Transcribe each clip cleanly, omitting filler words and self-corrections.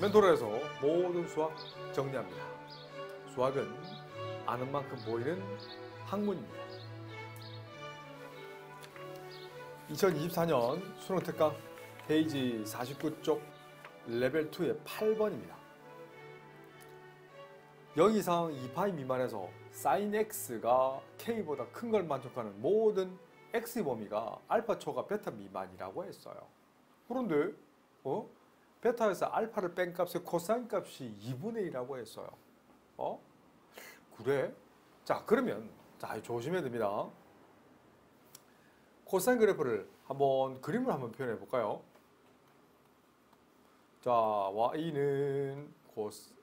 멘토로에서 모든 수학 정리합니다. 수학은 아는 만큼 보이는 학문입니다. 2024년 수능 특강 페이지 49쪽 레벨 2의 8번입니다. 0 이상 2파이 미만에서 sin x가 k보다 큰 걸 만족하는 모든 x의 범위가 알파 초과 베타 미만이라고 했어요. 그런데 베타에서 알파를 뺀 값의 코사인 값이 2분의 1이라고 했어요. 그래? 자, 그러면 조심해야 됩니다. 코사인 그래프를 한번 그림을 한번 표현해 볼까요? 자, y는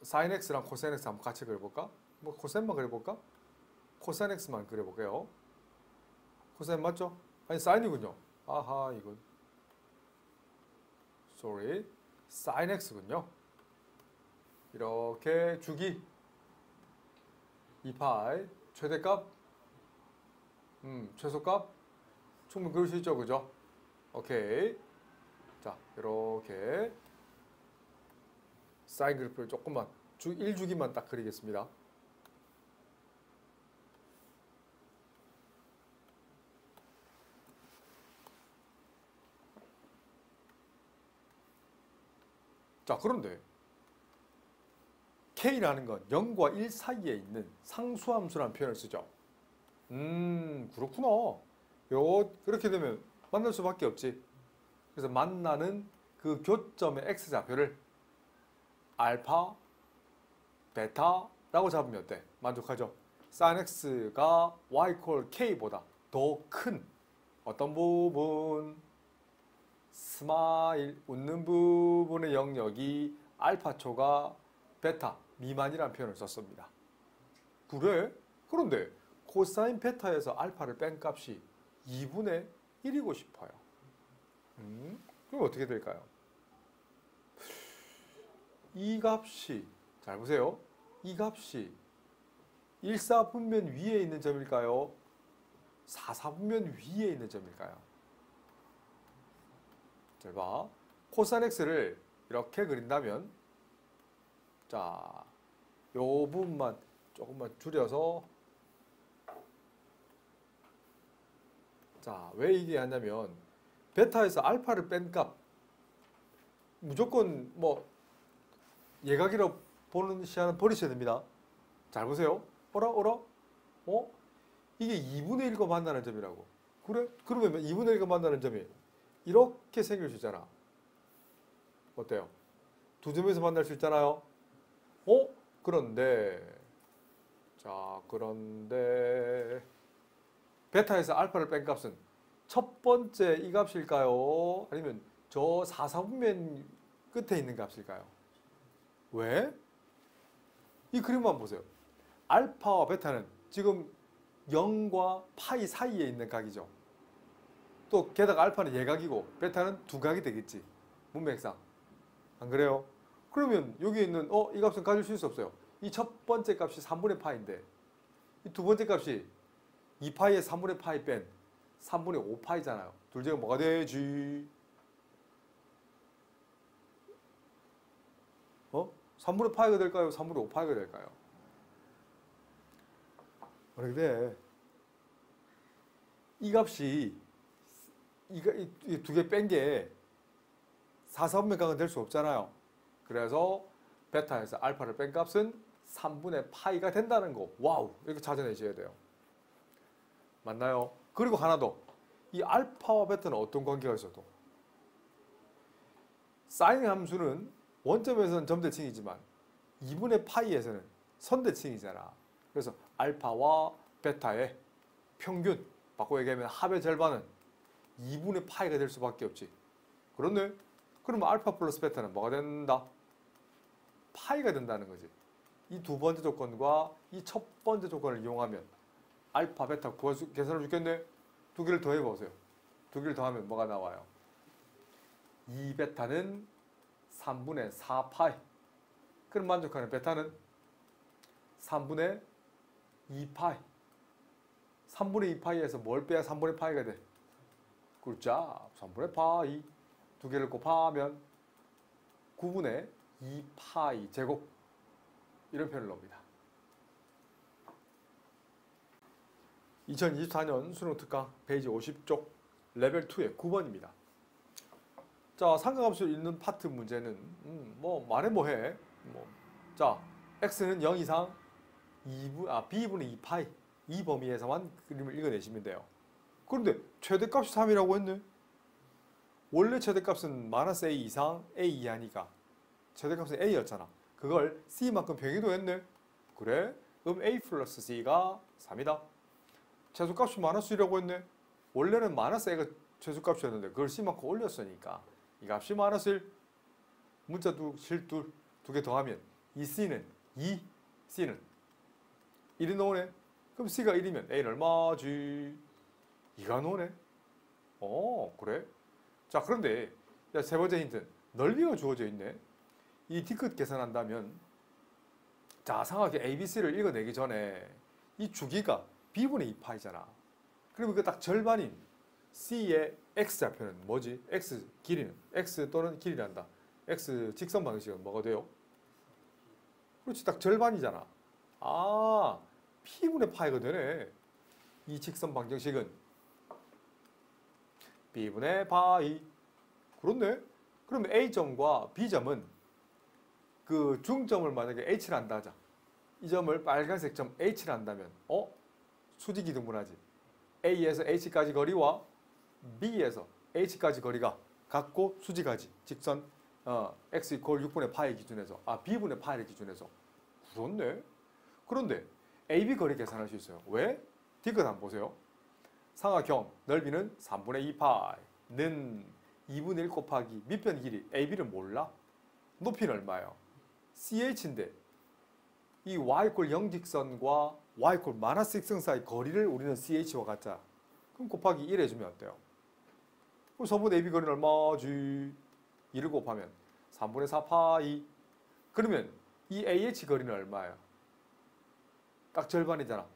sin x랑 코사인 x 한번 같이 그려볼까? 뭐 코사인만 그려볼까? 코사인 x만 그려볼게요. 코사인 맞죠? 아니 사인이군요. 아하, 이건 sorry, sin x군요. 이렇게 주기 2파이 최대값 최소값 충분히 그릴 수 있죠, 그죠? 오케이. 자, 이렇게 사인 그래프를 조금만 1주기만 딱 그리겠습니다. 자, 그런데 k라는 건 0과 1 사이에 있는 상수함수라는 표현을 쓰죠. 그렇구나. 그렇게 되면 만날 수밖에 없지. 그래서 만나는 그 교점의 x좌표를 알파, 베타라고 잡으면 어때? 만족하죠? sin x가 y = k보다 더 큰 어떤 부분? 스마일, 웃는 부분의 영역이 알파초가 베타 미만이라는 표현을 썼습니다. 그래? 그런데 코사인 베타에서 알파를 뺀 값이 2분의 1이고 싶어요. 그럼 어떻게 될까요? 이 값이, 잘 보세요. 이 값이 1사분면 위에 있는 점일까요? 4사분면 위에 있는 점일까요? 잘 봐. 코사인 x를 이렇게 그린다면, 자, 요 부분만 조금만 줄여서, 자, 왜 이게 하냐면 베타에서 알파를 뺀 값 무조건 뭐 예각이라고 보는 시야는 버리셔야 됩니다. 잘 보세요. 어라? 이게 2분의 1과 만나는 점이라고. 그래? 그러면 2분의 1과 만나는 점이 이렇게 생길 수 있잖아. 어때요? 두 점에서 만날 수 있잖아요. 그런데 베타에서 알파를 뺀 값은 첫 번째 이 값일까요? 아니면 저 4사분면 끝에 있는 값일까요? 왜? 이 그림만 보세요. 알파와 베타는 지금 0과 파이 사이에 있는 각이죠. 또 게다가 알파는 예각이고 베타는 두각이 되겠지. 문맥상. 안 그래요? 그러면 여기 있는 이 값은 가질 수 없어요. 이 첫 번째 값이 3분의 파인데 이 두 번째 값이 2파이에 3분의 파이 뺀 3분의 5파이잖아요. 둘 중에 뭐가 되지? 3분의 파이가 될까요? 3분의 5파이가 될까요? 그런데 이 값이 이 두 개 뺀 게 4사분면 각은 될 수 없잖아요. 그래서 베타에서 알파를 뺀 값은 3분의 파이가 된다는 거. 와우! 이렇게 찾아내셔야 돼요. 맞나요? 그리고 하나 더. 이 알파와 베타는 어떤 관계가 있어도 사인 함수는 원점에서는 점대칭이지만 2분의 파이에서는 선대칭이잖아. 그래서 알파와 베타의 평균, 바꿔 얘기하면 합의 절반은 2분의 파이가 될 수밖에 없지. 그렇네? 그러면 알파 플러스 베타는 뭐가 된다? 파이가 된다는 거지. 이 두 번째 조건과 이 첫 번째 조건을 이용하면 알파, 베타 계산해 주겠네? 두 개를 더해 보세요. 두 개를 더하면 뭐가 나와요? 2베타는 3분의 4파이. 그럼 만족하는 베타는 3분의 2파이. 3분의 2파이에서 뭘 빼야 3분의 파이가 돼? 꿀자 3분의 파이. 두 개를 곱하면 9분의 2파이 제곱 이런 표현을 넣습니다. 2024년 수능 특강 페이지 50쪽 레벨 2의 9번입니다. 자, 삼각함수를 읽는 파트 문제는 뭐 말해 뭐해. 자, x는 0 이상 b분의 2파이 이 범위에서만 그림을 읽어내시면 돼요. 그런데 최대값이 3이라고 했네. 원래 최대값은 마이너스 a 이상 a 이하니까 최대값은 a였잖아. 그걸 c만큼 병의도 했네. 그래? 그럼 a 플러스 c가 3이다. 최소값이 마이너스 1이라고 했네. 원래는 마이너스 a가 최소값이었는데 그걸 c만큼 올렸으니까 이 값이 마이너스 1. 문자 실두 개 더하면 이 c는 2, c는 1이 나오네. 그럼 c가 1이면 a는 얼마지? 2가 나오네. 그래? 자, 그런데 세 번째 힌트. 넓이가 주어져 있네. 이 D끝 계산한다면 자, 상하게 ABC를 읽어내기 전에 이 주기가 B분의 2파이잖아. 그러면 그 딱 절반인 C의 X좌표는 뭐지? X 길이는 X 또는 길이란다. X 직선 방식은 뭐가 돼요? 그렇지, 딱 절반이잖아. 아, P분의 파이가 되네. 이 직선 방정식은 B분의 파이. 그렇네. 그러면 A점과 B점은 그 중점을 만약에 H를 한다 하자. 이 점을 빨간색 점 H를 한다면 수직이 등분하지. A에서 H까지 거리와 B에서 H까지 거리가 같고 수직하지. 직선 X 이퀄 6분의 파이 기준에서 B분의 파이를 기준에서. 그렇네. 그런데 AB 거리 계산할 수 있어요. 왜? D끝 한번 보세요. 삼각형 넓이는 3분의 2파이는 2분의 1 곱하기 밑변 길이 AB를 몰라? 높이는 얼마예요? CH인데 이 y = 0 직선과 y = 마이너스 직선 사이 거리를 우리는 CH와 같자. 그럼 곱하기 1 해주면 어때요? 그럼 3분의 AB 거리는 얼마지? 2를 곱하면 3분의 4파이. 그러면 이 AH 거리는 얼마예요? 딱 절반이잖아.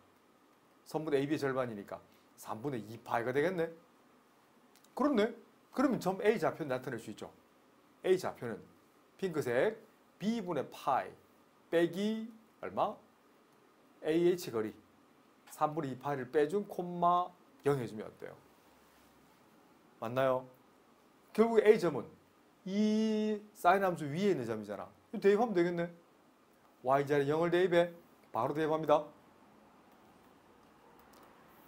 3분의 AB의 절반이니까 3분의 2파이가 되겠네. 그렇네. 그러면 점 A 좌표는 나타낼 수 있죠. A 좌표는 핑크색 B분의 파이 빼기 얼마? AH 거리 3분의 2파이를 빼준 콤마 0 해주면 어때요? 맞나요? 결국 A점은 이 사인 함수 위에 있는 점이잖아. 대입하면 되겠네. Y자리에 0을 대입해. 바로 대입합니다.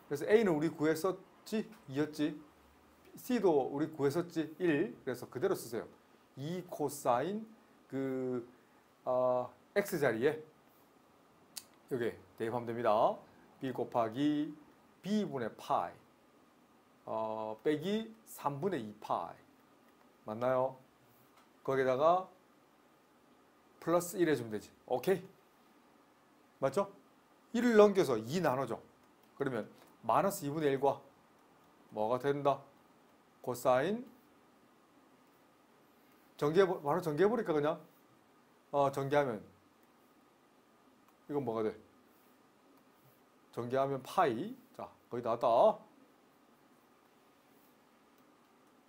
그래서 A는 우리 구했었지? 2였지? C도 우리 구했었지? 1. 그래서 그대로 쓰세요. 2 코사인 X자리에 여기 대입하면 됩니다. B 곱하기 B분의 파이 빼기 3분의 2파이. 맞나요? 거기다가 플러스 1 해주면 되지. 오케이? 맞죠? 1을 넘겨서 2 나눠줘. 그러면 마이너스 2분의 1과 뭐가 된다? 코사인 바로 전개해버릴까 그냥? 전개하면 이건 뭐가 돼? 전개하면 파이. 자, 거의 나왔다.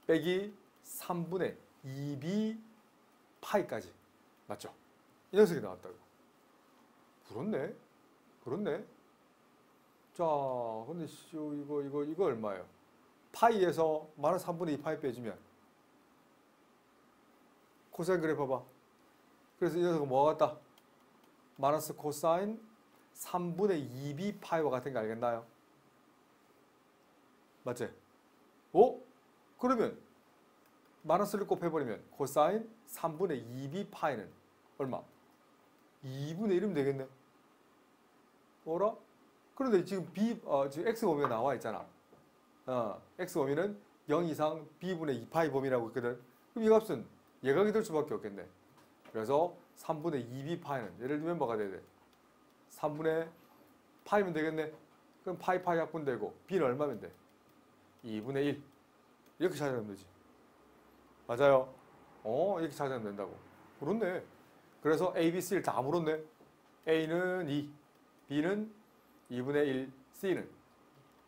빼기 3분의 2b 파이까지. 맞죠? 이 녀석이 나왔다고. 그렇네. 그렇네. 자, 근데 이거 얼마예요? 파이에서 마이너스 3분의 2 파이 빼주면 코사인 그래프 봐봐. 그래서 이 녀석은 뭐가 같다? 마이너스 코사인 3분의 2b 파이와 같은 거 알겠나요? 맞지? 그러면 마이너스를 곱해버리면 코사인 3분의 2b 파이는 얼마? 2분의 1이면 되겠네. 뭐라? 그런데 지금 지금 x 범위가 나와 있잖아. x 범위는 0 이상 b분의 2파이 범위라고 했거든. 그럼 이 값은 예각이 될 수밖에 없겠네. 그래서 3분의 2b 파이는 예를 들면 뭐가 돼야 돼? 3분의 파이면 되겠네. 그럼 파이 약분되고 b는 얼마면 돼? 2분의 1. 이렇게 찾아내면 되지. 맞아요? 이렇게 찾아내면 된다고. 그렇네. 그래서 A, B, C를 다 물었네. A는 2, B는 2분의 1, C는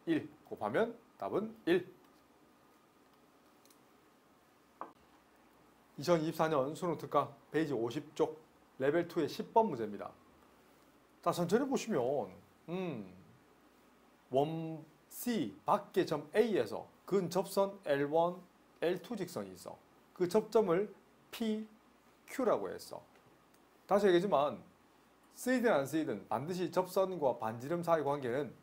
1 곱하면 답은 1. 2024년 수능 특강 페이지 50쪽 레벨 2의 10번 문제입니다. 자, 천천히 보시면 원 C 밖의 점 A에서 근접선 L1, L2 직선이 있어. 그 접점을 PQ라고 했어. 다시 얘기하지만 쓰이든 안 쓰이든 반드시 접선과 반지름 사이 관계는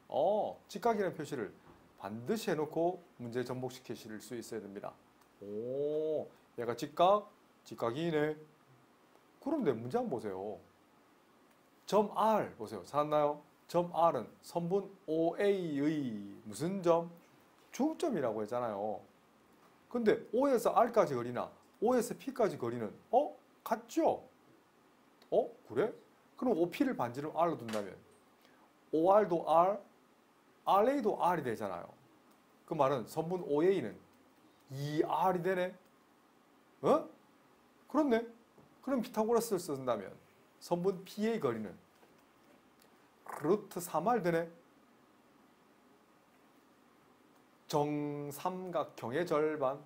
직각이라는 표시를 반드시 해놓고 문제 접목시키실 수 있어야 됩니다. 오, 얘가 직각이네. 그런데 문제 한번 보세요. 점 R 보세요. 찾았나요? 점 R은 선분 OA의 무슨 점? 중점이라고 했잖아요. 근데 O에서 R까지 거리나 O에서 P까지 거리는 같죠? 그래? 그럼 OP를 반지름 R로 둔다면 OR도 R, RA도 R이 되잖아요. 그 말은 선분 OA는 2R이 되네? 그렇네? 그럼 피타고라스를 쓴다면 선분 P의 거리는 루트 3R 되네? 정삼각형의 절반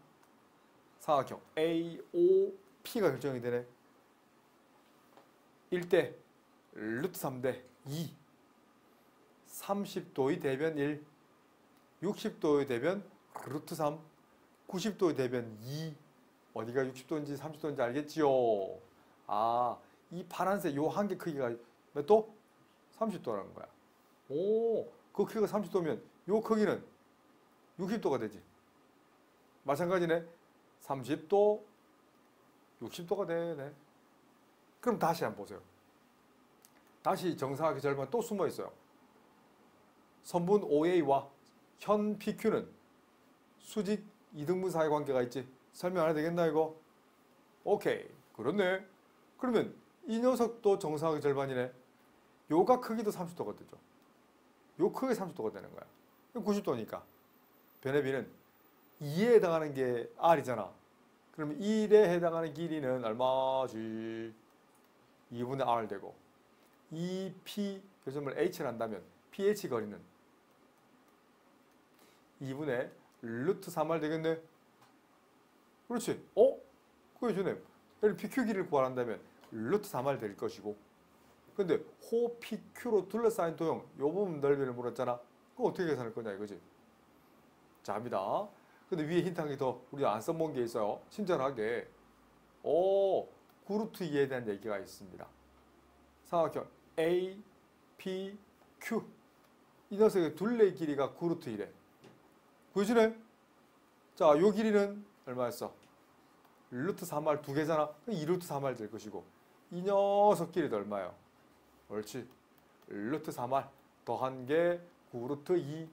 사각형 AOP가 결정이 되네. 1대 루트 3대 2 30도의 대변 1 60도의 대변 루트 3 90도의 대변 2 어디가 60도인지 30도인지 알겠지요? 이 파란색 요 한 개 크기가 몇 도? 30도라는 거야. 그 크기가 30도면 요 크기는 60도가 되지. 마찬가지네. 30도, 60도가 되네. 그럼 다시 한번 보세요. 다시 정사각의 절반 또 숨어 있어요. 선분 OA와 현 PQ는 수직 이등분 사이 관계가 있지. 설명 안 해도 되겠나 이거? 오케이. 그렇네. 그러면 이 녀석도 정사각의 절반이네. 요가 크기도 30도가 되죠. 요 크기 30도가 되는 거야. 90도니까. 변의 비는 2에 해당하는 게 R이잖아. 그럼 1에 해당하는 길이는 얼마지? 2분의 R 되고 2P 교점을 H를 한다면 PH 거리는 2분의 루트 3R 되겠네? 그렇지. 그게 주네. 예를 PQ 길이를 구하란다면 루트 3R 될 것이고 근데 호 PQ로 둘러싸인 도형 요 부분 넓이를 물었잖아. 그거 어떻게 계산할 거냐 이거지. 자, 합니다. 근데 위에 힌트 한 개 더 우리 안 써본 게 있어요. 친절하게. 구루트 2에 대한 얘기가 있습니다. 삼각형 A, P, Q. 이 녀석의 둘레의 길이가 구루트 1에. 보여주네? 자, 요 길이는 얼마였어? 루트 3R 두 개잖아. 2루트 3R 될 것이고. 이 녀석 길이도 얼마예요? 옳지. 루트 3R 더한 게 구루트 2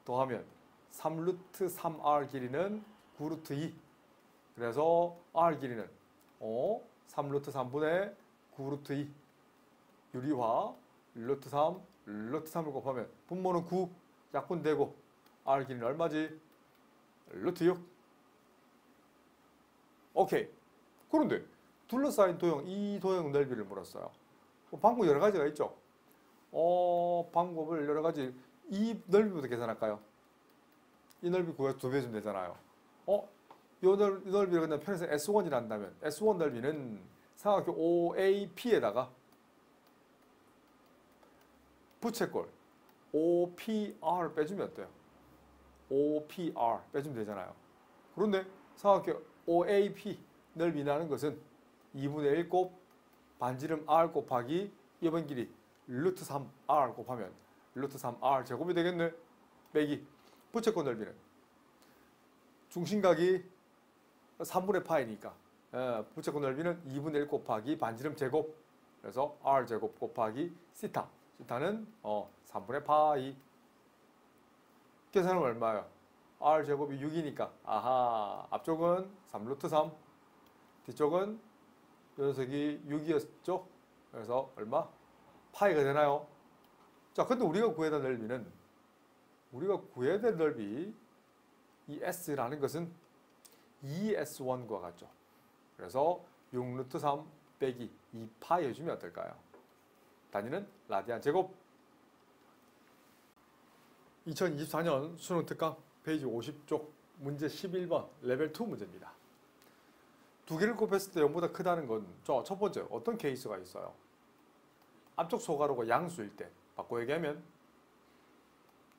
더하면 3루트 3R 길이는 9루트 2. 그래서 R 길이는 3루트 3분의 9루트 2. 유리화 루트 3, 루트 3을 곱하면 분모는 9, 약분되고 R 길이는 얼마지? 루트 6. 오케이. 그런데 둘러싸인 도형, 이 도형 넓이를 물었어요. 방법 여러 가지가 있죠. 방법을 여러 가지. 이 넓이부터 계산할까요? 이 넓이 구해서 2배 주면 되잖아요. 이 넓이를 그냥 편에서 S1이라 한다면 S1 넓이는 삼각형 OAP에다가 부채꼴 OPR 빼주면 어때요? OPR 빼주면 되잖아요. 그런데 삼각형 OAP 넓이라는 것은 2분의 1 곱 반지름 R 곱하기 이번 길이 루트 3R 곱하면 루트 3R 제곱이 되겠네. 빼기 부채꼴 넓이는 중심각이 3분의 파이니까 부채꼴 넓이는 2분의 1 곱하기 반지름 제곱. 그래서 R 제곱 곱하기 시타. 시타는 3분의 파이. 계산은 얼마예요? R 제곱이 6이니까 앞쪽은 3루트 3 뒤쪽은 이 녀석이 6이었죠? 그래서 얼마? 파이가 되나요? 자, 근데 우리가 구해야 될 넓이 이 S라는 것은 2S1과 같죠. 그래서 6루트 3 빼기 2파이 해주면 어떨까요? 단위는 라디안 제곱. 2024년 수능 특강 페이지 50쪽 문제 11번 레벨 2 문제입니다. 두 개를 곱했을 때 0보다 크다는 건 첫 번째 어떤 케이스가 있어요? 앞쪽 소가로가 양수일 때 바꿔 얘기하면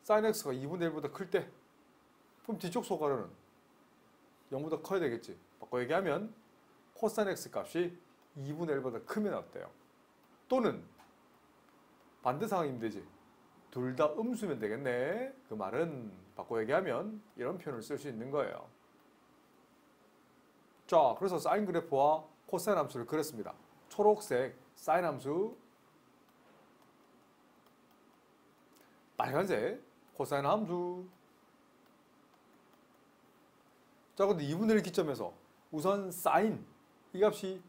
sin x가 2분의 1보다 클 때 그럼 뒤쪽 소가로는 0보다 커야 되겠지. 바꿔 얘기하면 코사인 x 값이 2분의 1보다 크면 어때요? 또는 반대 상황이면 되지. 둘 다 음수면 되겠네. 그 말은 바꿔 얘기하면 이런 표현을 쓸 수 있는 거예요. 자, 그래서 사인 그래프와 코사인 함수를 그렸습니다. 초록색 사인 함수, 빨간색 코사인 함수. 자, 근데 2분의 1 기점에서 우선 사인 이 값이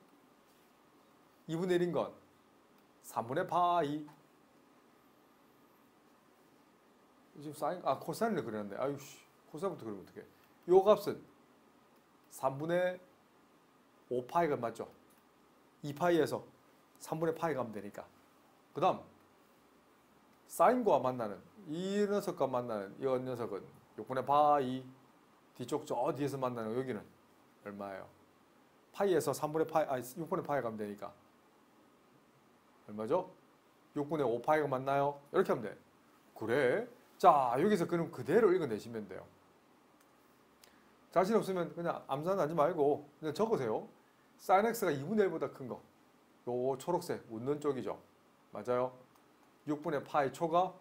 2분의 1인 건 3분의 파이. 지금 사인, 코사인을 그렸는데, 아유씨, 코사인부터 그리면 어떡해. 요 값은 3분의 5파이가 맞죠? 2파이에서 3분의 파이 가면 되니까. 그 다음, 사인과 만나는, 이 녀석과 만나는 이 녀석은 6분의 파이, 뒤쪽 저 뒤에서 만나는 여기는 얼마예요? 파이에서 3분의 파이, 6분의 파이 가면 되니까. 얼마죠? 6분의 5파이가 맞나요? 이렇게 하면 돼. 그래. 자, 여기서 그럼 그대로 읽어내시면 돼요. 자신 없으면 그냥 암산하지 말고 그냥 적으세요. sin x가 2분의 1보다 큰 거. 요 초록색 웃는 쪽이죠. 맞아요. 6분의 파이 초가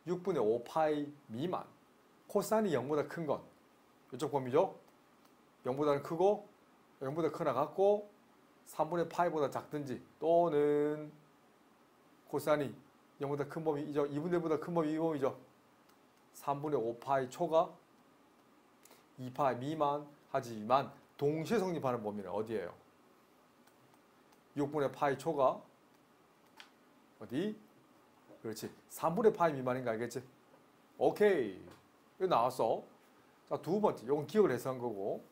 6분의 5파이 미만. 코사인이 0보다 큰 건 이쪽 범위죠. 0보다는 크고 0보다 크나 같고 3분의 파이보다 작든지 또는 코사인이 0보다 큰 범위이죠. 2분의 1보다 큰 범위 이 범위죠. 3분의 5파이 초가 2파이 미만 하지만 동시에 성립하는 범위는 어디예요? 6분의 파이 초가 어디? 그렇지. 3분의 파이 미만인 거 알겠지? 오케이. 이거 나왔어. 자, 두 번째. 이건 기억을 해서 한 거고.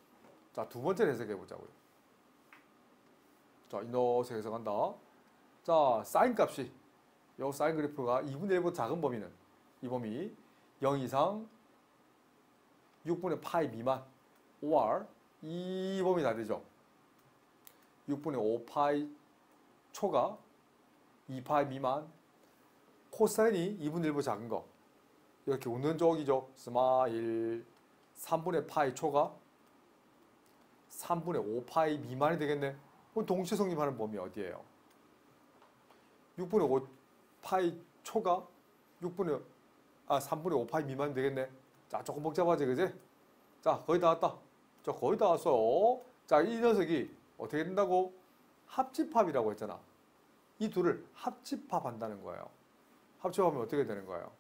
자, 두 번째 해석해 보자고요. 자, 이너서 해석한다. 자, 사인 값이 요 사인 그래프가 2분의 1보다 작은 범위는 이 범위 0 이상 6분의 파이 미만 or 이 범위 다 되죠. 6분의 5파이 초가 2파이 미만 코사인이 2분의 1보다 작은 거 이렇게 웃는 쪽이죠. 스마일 3분의 파이 초가 3분의 5파이 미만이 되겠네. 그럼 동시에 성립하는 범위 어디예요? 6분의 5파이 초가 3분의 5파이 미만이 되겠네. 자, 조금 복잡하지, 그지? 자, 거의 다 왔다. 자, 거의 다 왔어. 자, 이 녀석이 어떻게 된다고? 합집합이라고 했잖아. 이 둘을 합집합한다는 거예요. 합집합하면 어떻게 되는 거예요?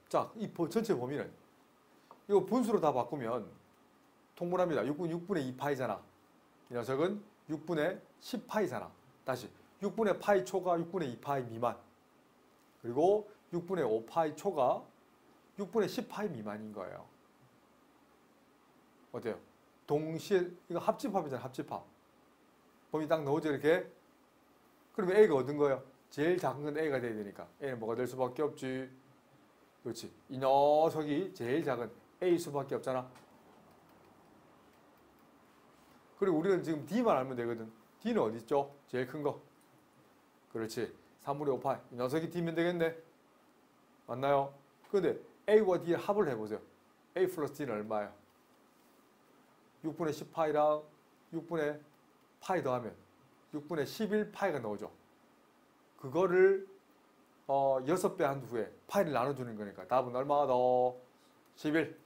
자, 이 전체 범위는 이거 분수로 다 바꾸면 통분합니다. 6분의 2파이잖아. 이 녀석은 6분의 10파이잖아. 다시 6분의 파이 초가 6분의 2파이 미만 그리고 6분의 5파이 초가 6분의 10파이 미만인 거예요. 어때요? 동시에 이거 합집합이잖아. 합집합. 범위 딱 넣어줘 이렇게. 그러면 A가 얻은 거예요. 제일 작은 건 A가 돼야 되니까 A는 뭐가 될 수밖에 없지. 그렇지. 이 녀석이 제일 작은 A 수밖에 없잖아. 그리고 우리는 지금 D만 알면 되거든. D는 어디 있죠? 제일 큰 거. 그렇지. 3분의 5파이. 이 녀석이 D면 되겠네. 맞나요? 그런데 A와 D의 합을 해보세요. A 플러스 D는 얼마예요? 6분의 10파이랑 6분의 파이 더하면 6분의 11파이가 나오죠. 그거를 6배 한 후에 파이를 나눠주는 거니까 답은 얼마가 더? 11.